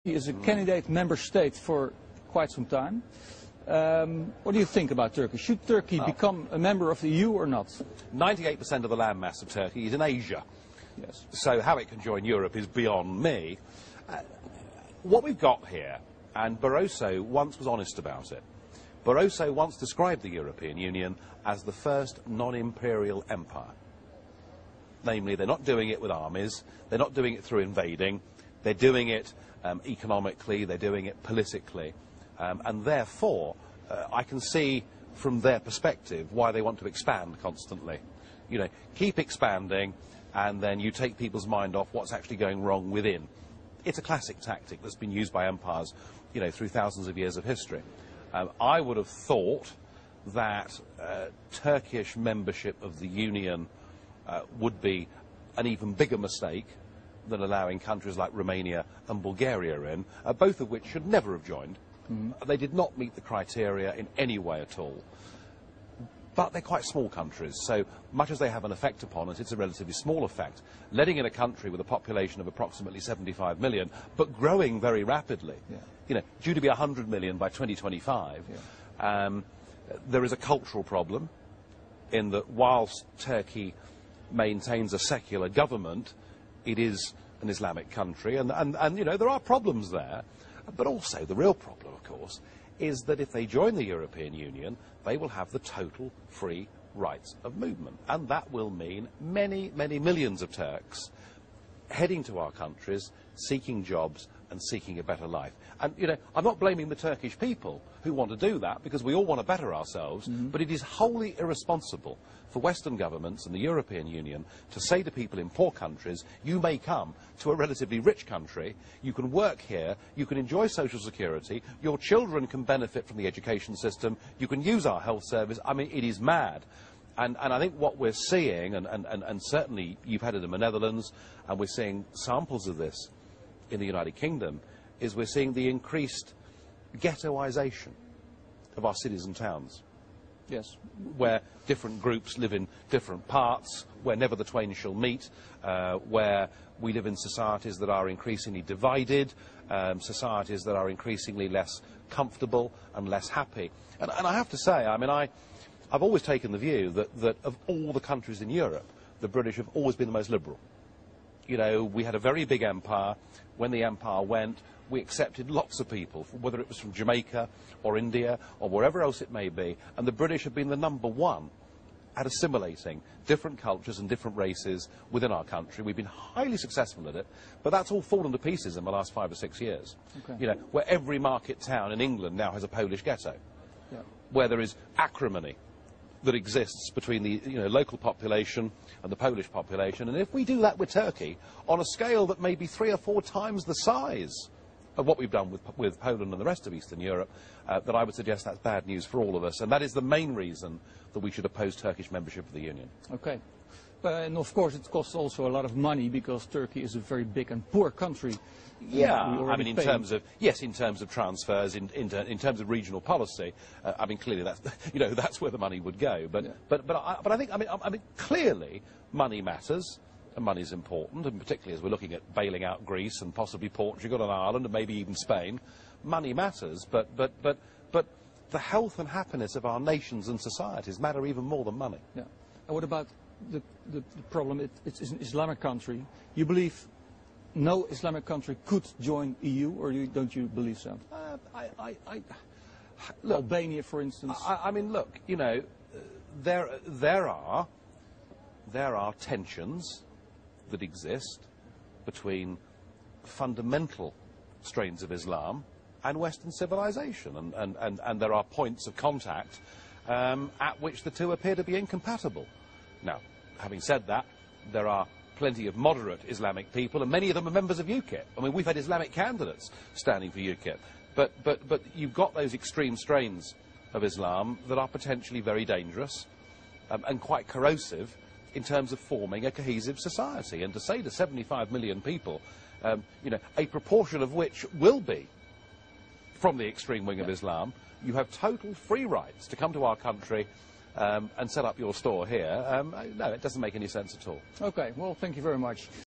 He is a candidate member state for quite some time. What do you think about Turkey? Should Turkey become a member of the EU or not? 98% of the landmass of Turkey is in Asia. Yes. So how it can join Europe is beyond me. What we've got here, and Barroso once was honest about it, Barroso once described the European Union as the first non-imperial empire. Namely, they're not doing it with armies, they're not doing it through invading, they're doing it economically, they're doing it politically. And therefore, I can see from their perspective why they want to expand constantly. You know, keep expanding, and then you take people's mind off what's actually going wrong within. It's a classic tactic that's been used by empires, you know, through thousands of years of history. I would have thought that Turkish membership of the Union would be an even bigger mistake than allowing countries like Romania and Bulgaria in, both of which should never have joined. They did not meet the criteria in any way at all. But they're quite small countries, so much as they have an effect upon us, it's a relatively small effect. Letting in a country with a population of approximately 75 million, but growing very rapidly, you know, due to be 100 million by 2025, there is a cultural problem in that whilst Turkey maintains a secular government, it is an Islamic country, and you know, there are problems there. But also, the real problem, of course, is that if they join the European Union, they will have the total free rights of movement. And that will mean many, many millions of Turks heading to our countries, seeking jobs and seeking a better life. And, you know, I'm not blaming the Turkish people who want to do that, because we all want to better ourselves, but it is wholly irresponsible for Western governments and the European Union to say to people in poor countries, you may come to a relatively rich country, you can work here, you can enjoy social security, your children can benefit from the education system, you can use our health service. I mean, it is mad. And I think what we're seeing, and certainly you've had it in the Netherlands, and we're seeing samples of this in the United Kingdom, is we're seeing the increased ghettoisation of our cities and towns. Yes. Where different groups live in different parts, where never the twain shall meet, where we live in societies that are increasingly divided, societies that are increasingly less comfortable and less happy. And I have to say, I mean, I've always taken the view that of all the countries in Europe, the British have always been the most liberal. You know, we had a very big empire. When the empire went, we accepted lots of people, whether it was from Jamaica or India or wherever else it may be, and the British have been the #1 at assimilating different cultures and different races within our country. We've been highly successful at it, but that's all fallen to pieces in the last 5 or 6 years. You know, where every market town in England now has a Polish ghetto, where there is acrimony that exists between the local population and the Polish population. And if we do that with Turkey on a scale that may be 3 or 4 times the size of what we've done with Poland and the rest of Eastern Europe, that I would suggest that's bad news for all of us. And that is the main reason that we should oppose Turkish membership of the Union. Okay. And of course it costs also a lot of money, because Turkey is a very big and poor country. Yeah, I mean, in terms of transfers, in terms of regional policy, I mean, clearly that's, you know, that's where the money would go. But I think, I mean, clearly money matters, and money is important, and particularly as we're looking at bailing out Greece and possibly Portugal and Ireland and maybe even Spain, money matters. But the health and happiness of our nations and societies matter even more than money. Yeah. And what about the problem? It's an Islamic country. You believe no Islamic country could join EU, or don't you believe so? Look, Albania, for instance. I mean, look, you know, there are tensions that exist between fundamental strains of Islam and Western civilization, and there are points of contact at which the two appear to be incompatible. Now, having said that, there are plenty of moderate Islamic people, and many of them are members of UKIP. I mean, we've had Islamic candidates standing for UKIP. But you've got those extreme strains of Islam that are potentially very dangerous and quite corrosive in terms of forming a cohesive society. And to say to 75 million people, you know, a proportion of which will be from the extreme wing of Islam, you have total free rights to come to our country and set up your store here. No, it doesn't make any sense at all. Okay, well, thank you very much.